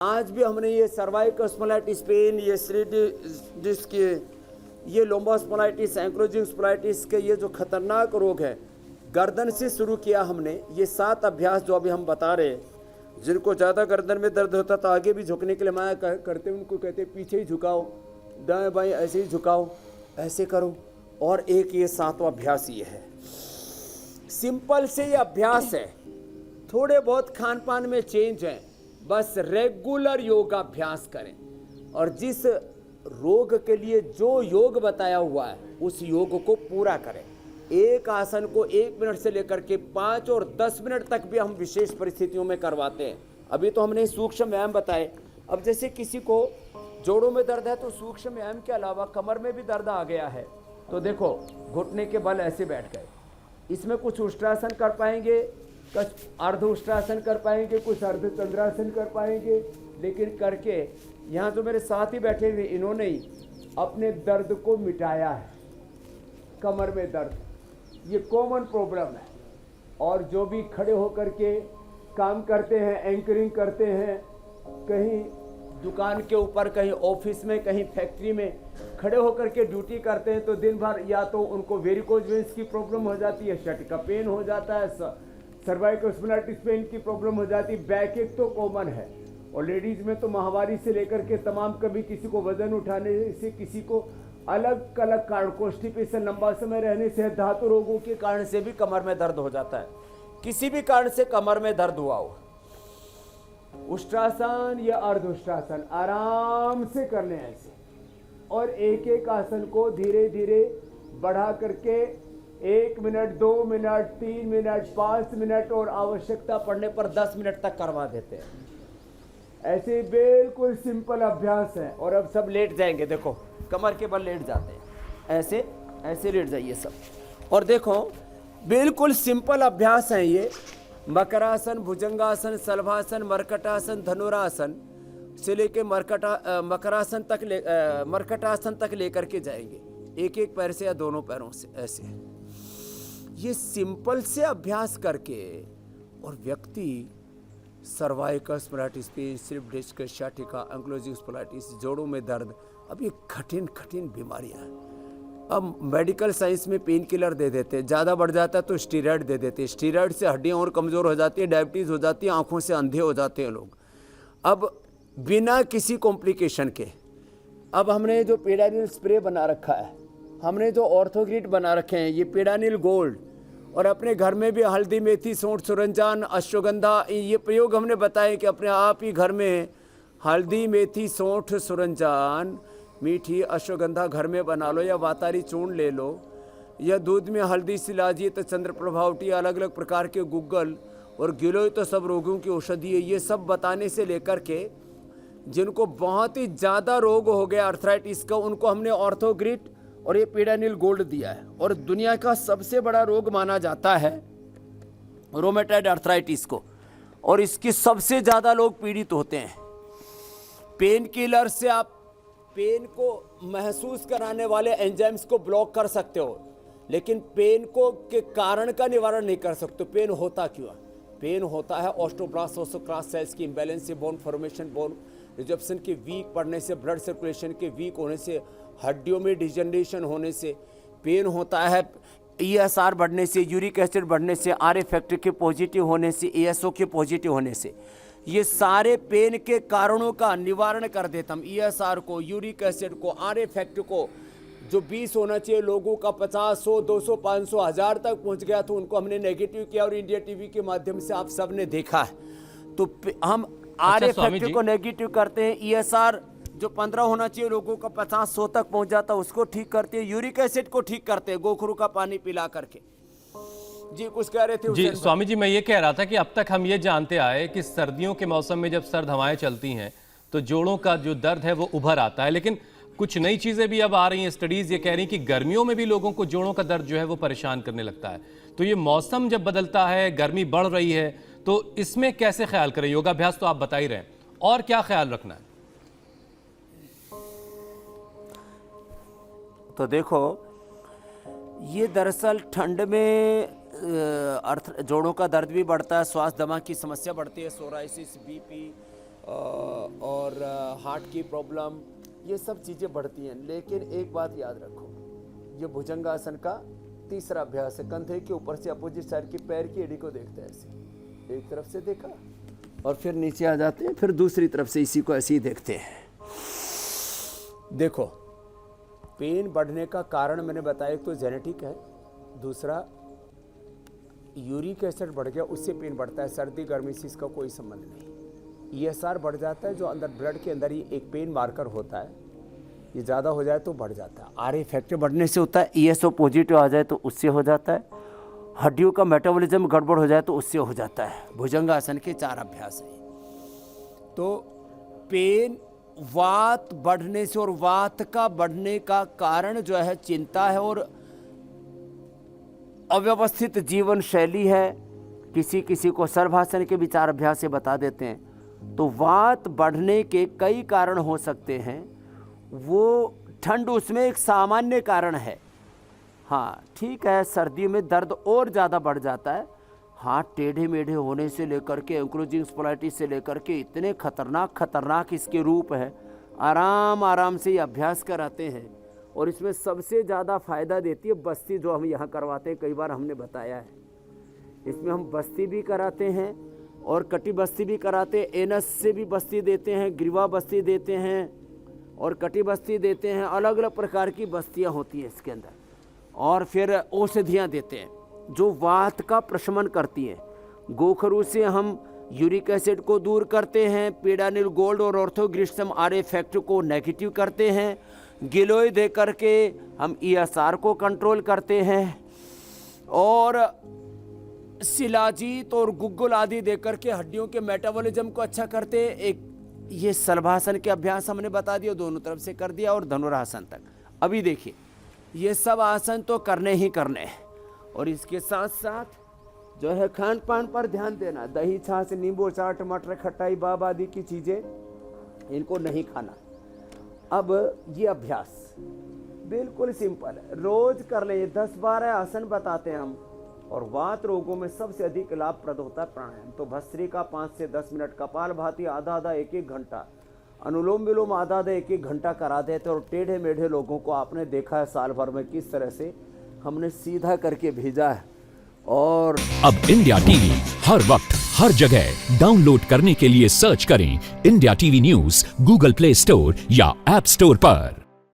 आज भी हमने ये सर्वाइकल स्पॉन्डिलाइटिस पेन, ये स्लिप डिस्क, ये लोम्बो स्पॉन्डिलाइटिस, एंक्लोजिंग स्पॉन्डिलाइटिस के ये जो खतरनाक रोग है, गर्दन से शुरू किया हमने। ये 7 अभ्यास जो अभी हम बता रहे हैं, जिनको ज़्यादा गर्दन में दर्द होता तो आगे भी झुकने के लिए माया करते, उनको कहते पीछे ही झुकाओ, दाएं बाएं ऐसे ही झुकाओ, ऐसे करो। और एक ये 7वां अभ्यास ये है। सिंपल से ये अभ्यास है, थोड़े बहुत खान पान में चेंज है, बस रेगुलर योगाभ्यास करें और जिस रोग के लिए जो योग बताया हुआ है उस योग को पूरा करें। एक आसन को 1 मिनट से लेकर के 5 और 10 मिनट तक भी हम विशेष परिस्थितियों में करवाते हैं। अभी तो हमने सूक्ष्म व्यायाम बताए। अब जैसे किसी को जोड़ों में दर्द है तो सूक्ष्म व्यायाम के अलावा कमर में भी दर्द आ गया है, तो देखो घुटने के बल ऐसे बैठ गए, इसमें कुछ उष्ट्रासन कर पाएंगे, कुछ अर्ध उष्ट्रासन कर पाएंगे, कुछ अर्ध चंद्रासन कर पाएंगे, लेकिन करके यहाँ जो मेरे साथ ही बैठे हुए इन्होंने ही अपने दर्द को मिटाया है। कमर में दर्द ये कॉमन प्रॉब्लम है, और जो भी खड़े होकर के काम करते हैं, एंकरिंग करते हैं, कहीं दुकान के ऊपर, कहीं ऑफिस में, कहीं फैक्ट्री में खड़े होकर के ड्यूटी करते हैं, तो दिन भर या तो उनको वेरिकोज वेन्स की प्रॉब्लम हो जाती है, शट का पेन हो जाता है, सर्वाइकल स्पॉन्डिलाइटिस पेन की प्रॉब्लम हो जाती है, बैक एक तो कॉमन है। और लेडीज में तो माहवारी से लेकर के तमाम, कभी किसी को वजन उठाने से, किसी को अलग अलग कारण, कॉन्स्टिपेशन, लंबा समय रहने से, धातु रोगों के कारण से भी कमर में दर्द हो जाता है। किसी भी कारण से कमर में दर्द हुआ हो, उष्ट्रासन या अर्ध उष्ट्रासन आराम से करने ऐसे, और एक एक आसन को धीरे धीरे बढ़ा करके 1 मिनट, 2 मिनट, 3 मिनट, 5 मिनट और आवश्यकता पड़ने पर 10 मिनट तक करवा देते हैं। ऐसे बिल्कुल सिंपल अभ्यास है। और अब सब लेट जाएंगे, देखो कमर के बल लेट जाते हैं, ऐसे ऐसे लेट जाइए सब। और देखो बिल्कुल सिंपल अभ्यास है ये। मकरासन, भुजंगासन, सलभासन, मरकटासन, धनुरासन से लेके मकरासन तक मरकटासन तक लेकर के जाएंगे, एक एक पैर से या दोनों पैरों से ऐसे। ये सिंपल से अभ्यास करके और व्यक्ति सर्वाइकल स्पॉन्डिलाइटिस, स्लिप डिस्क, शाटिका, एंक्लोजिंग स्पॉन्डिलाइटिस, जोड़ों में दर्द, अब ये कठिन कठिन बीमारियां हैं। अब मेडिकल साइंस में पेन किलर दे देते हैं, ज़्यादा बढ़ जाता है तो स्टीरॉयड दे देते हैं, स्टीरॉयड से हड्डियां और कमज़ोर हो जाती है, डायबिटीज़ हो जाती है, आंखों से अंधे हो जाते हैं लोग। अब बिना किसी कॉम्प्लिकेशन के, अब हमने जो पेडानिल स्प्रे बना रखा है, हमने जो ऑर्थोग्रिड बना रखे हैं, ये पेडानिल गोल्ड, और अपने घर में भी हल्दी, मेथी, सौंठ, सुरंजान, अश्वगंधा, ये प्रयोग हमने बताए कि अपने आप ही घर में हल्दी, मेथी, सौंठ, सुरंजान, मीठी अश्वगंधा घर में बना लो, या वातारी चूर्ण ले लो, या दूध में हल्दी सिलाजिए तो चंद्र प्रभावटी, अलग अलग प्रकार के गुग्गल और गिलोय तो सब रोगों की औषधि है। ये सब बताने से लेकर के जिनको बहुत ही ज़्यादा रोग हो गया अर्थराइटिस का, उनको हमने ऑर्थोग्रिड और ये पेडानिल गोल्ड दिया है। और दुनिया का सबसे बड़ा रोग माना जाता है रोमेटॉइड अर्थराइटिस को, और इसके सबसे ज़्यादा लोग पीड़ित होते हैं। पेन किलर से आप पेन को महसूस कराने वाले एंजाइम्स को ब्लॉक कर सकते हो, लेकिन पेन को के कारण का निवारण नहीं कर सकते। पेन होता क्यों है? पेन होता है ऑस्टोब्लास्ट ओस्टोक्लास्ट सेल्स की इम्बैलेंस से, बोन फॉर्मेशन, बोन रिजप्शन के वीक पड़ने से, ब्लड सर्कुलेशन के वीक होने से, हड्डियों में डिजनरेशन होने से पेन होता है, ESR बढ़ने से, यूरिक एसिड बढ़ने से, R फैक्टर के पॉजिटिव होने से, ASO के पॉजिटिव होने से, ये सारे पेन के कारणों का निवारण कर देता हम। ESR को, यूरिक एसिड को, R फैक्टर को, जो 20 होना चाहिए लोगों का 50, 100, 200, 500, 1000 तक पहुंच गया, तो उनको हमने नेगेटिव किया, और इंडिया टीवी के माध्यम से आप सब ने देखा है। तो हम R फैक्टर को नेगेटिव करते हैं, ESR जो 15 होना चाहिए लोगों का 50, 100 तक पहुंच जाता है, उसको ठीक करते हैं, यूरिक एसिड को ठीक करते हैं गोखरू का पानी पिला करके। जी कुछ कह रहे थे? जी स्वामी जी, मैं ये कह रहा था कि अब तक हम ये जानते आए कि सर्दियों के मौसम में जब सर्द हवाएं चलती हैं तो जोड़ों का जो दर्द है वो उभर आता है, लेकिन कुछ नई चीजें भी अब आ रही हैं। स्टडीज ये कह रही हैं कि गर्मियों में भी लोगों को जोड़ों का दर्द जो है वो परेशान करने लगता है। तो ये मौसम जब बदलता है, गर्मी बढ़ रही है, तो इसमें कैसे ख्याल करें? योगाभ्यास तो आप बता ही रहे हैं, और क्या ख्याल रखना है? तो देखो, ये दरअसल ठंड में जोड़ों का दर्द भी बढ़ता है, श्वास दमा की समस्या बढ़ती है, सोराइसिस, BP और हार्ट की प्रॉब्लम, ये सब चीज़ें बढ़ती हैं। लेकिन एक बात याद रखो, ये भुजंगासन का तीसरा अभ्यास है। कंधे के ऊपर से अपोजिट साइड की पैर की एड़ी को देखते हैं ऐसे, एक तरफ से देखा और फिर नीचे आ जाते हैं, फिर दूसरी तरफ से इसी को ऐसे ही देखते हैं। देखो, पेन बढ़ने का कारण मैंने बताया, एक तो जेनेटिक है, दूसरा यूरिक एसिड बढ़ गया, उससे पेन बढ़ता है। सर्दी गर्मी से इसका कोई संबंध नहीं। ESR बढ़ जाता है, जो अंदर ब्लड के अंदर ही एक पेन मार्कर होता है, ये ज़्यादा हो जाए तो बढ़ जाता है। RA फैक्टर बढ़ने से होता है, ESO पॉजिटिव आ जाए तो उससे हो जाता है, हड्डियों का मेटाबॉलिज्म गड़बड़ हो जाए तो उससे हो जाता है। भुजंगासन के 4 अभ्यास हैं। तो पेन वात बढ़ने से, और वात का बढ़ने का कारण जो है चिंता है और अव्यवस्थित जीवन शैली है। किसी किसी को सर्वासन के भी 4 अभ्यास से बता देते हैं। तो वात बढ़ने के कई कारण हो सकते हैं, वो ठंड उसमें एक सामान्य कारण है। हाँ ठीक है, सर्दियों में दर्द और ज़्यादा बढ़ जाता है। हाथ टेढ़े मेढ़े होने से लेकर के एंक्लोजिंग स्पॉलाइटिस से लेकर के इतने खतरनाक इसके रूप है। आराम से ये अभ्यास कराते हैं और इसमें सबसे ज़्यादा फ़ायदा देती है बस्ती, जो हम यहाँ करवाते हैं। कई बार हमने बताया है, इसमें हम बस्ती भी कराते हैं और कटी बस्ती भी कराते हैं। एनस से भी बस्ती देते हैं, ग्रीवा बस्ती देते हैं और कटी बस्ती देते हैं। अलग अलग प्रकार की बस्तियाँ होती हैं इसके अंदर। और फिर औषधियाँ देते हैं जो वात का प्रशमन करती हैं। गोखरू से हम यूरिक एसिड को दूर करते हैं, पेडानिल गोल्ड और ऑर्थोग्लिसम RA फैक्टर को नेगेटिव करते हैं, गिलोय दे करके हम ESR को कंट्रोल करते हैं, और शिलाजीत और गुग्गुल आदि दे करके हड्डियों के मेटाबॉलिज्म को अच्छा करते हैं। एक ये सलभासन के अभ्यास हमने बता दिया, दोनों तरफ से कर दिया, और धनुरासन तक। अभी देखिए, ये सब आसन तो करने ही करने हैं, और इसके साथ साथ जो है खान पान पर ध्यान देना। दही छाछ नींबू अचार टमाटर खटाई बाब आदि की चीज़ें इनको नहीं खाना। अब ये अभ्यास बिल्कुल सिंपल है, रोज कर ले। 10-12 आसन बताते हैं हम। और वात रोगों में सबसे अधिक लाभप्रद होता है प्राणायाम। तो भस्त्रिका 5 से 10 मिनट, कपालभाति आधा 1-1 घंटा, अनुलोम विलोम आधा 1-1 घंटा करा देते। और टेढ़े मेढ़े लोगों को आपने देखा है साल भर में किस तरह से हमने सीधा करके भेजा है। और अब इंडिया टीवी हर वक्त हर जगह डाउनलोड करने के लिए सर्च करें India TV news Google play store या ऐप स्टोर पर।